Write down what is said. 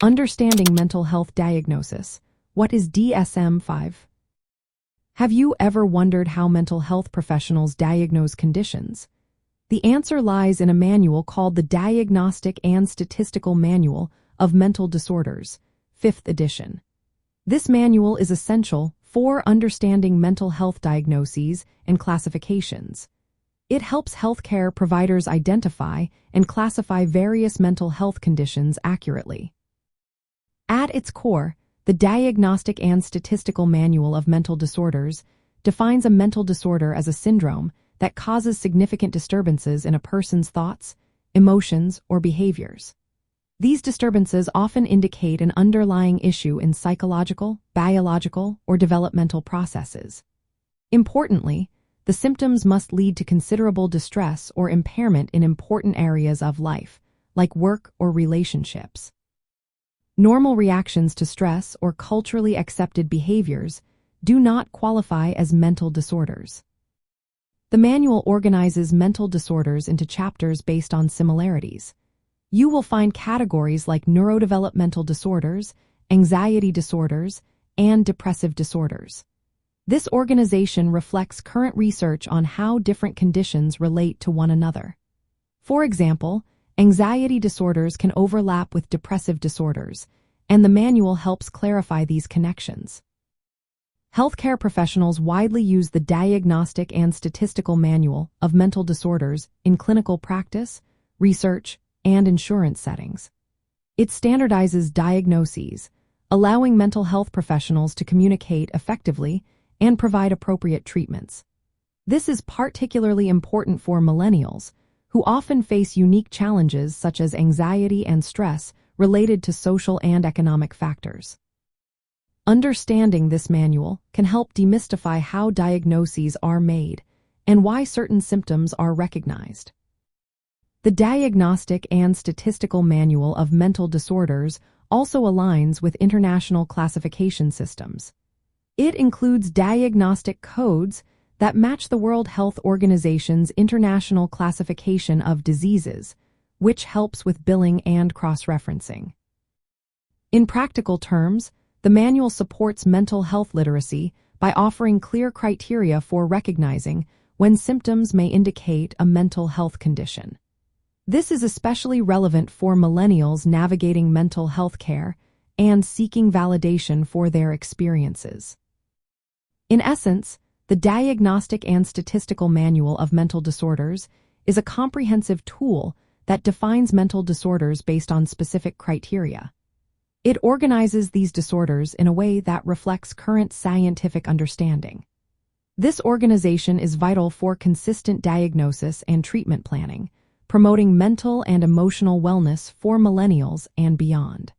Understanding mental health diagnosis. What is DSM-5? Have you ever wondered how mental health professionals diagnose conditions? The answer lies in a manual called the Diagnostic and Statistical Manual of Mental Disorders, 5th edition. This manual is essential for understanding mental health diagnoses and classifications. It helps healthcare providers identify and classify various mental health conditions accurately. At its core, the Diagnostic and Statistical Manual of Mental Disorders defines a mental disorder as a syndrome that causes significant disturbances in a person's thoughts, emotions, or behaviors. These disturbances often indicate an underlying issue in psychological, biological, or developmental processes. Importantly, the symptoms must lead to considerable distress or impairment in important areas of life, like work or relationships. Normal reactions to stress or culturally accepted behaviors do not qualify as mental disorders. The manual organizes mental disorders into chapters based on similarities. You will find categories like neurodevelopmental disorders, anxiety disorders, and depressive disorders. This organization reflects current research on how different conditions relate to one another. For example, anxiety disorders can overlap with depressive disorders, and the manual helps clarify these connections. Healthcare professionals widely use the Diagnostic and Statistical Manual of Mental Disorders in clinical practice, research, and insurance settings. It standardizes diagnoses, allowing mental health professionals to communicate effectively and provide appropriate treatments. This is particularly important for millennials, who often face unique challenges such as anxiety and stress related to social and economic factors. Understanding this manual can help demystify how diagnoses are made and why certain symptoms are recognized. The Diagnostic and Statistical Manual of Mental Disorders also aligns with international classification systems. It includes diagnostic codes that match the World Health Organization's International Classification of Diseases, which helps with billing and cross-referencing. In practical terms, the manual supports mental health literacy by offering clear criteria for recognizing when symptoms may indicate a mental health condition. This is especially relevant for millennials navigating mental health care and seeking validation for their experiences. In essence, the Diagnostic and Statistical Manual of Mental Disorders is a comprehensive tool that defines mental disorders based on specific criteria. It organizes these disorders in a way that reflects current scientific understanding. This organization is vital for consistent diagnosis and treatment planning, promoting mental and emotional wellness for millennials and beyond.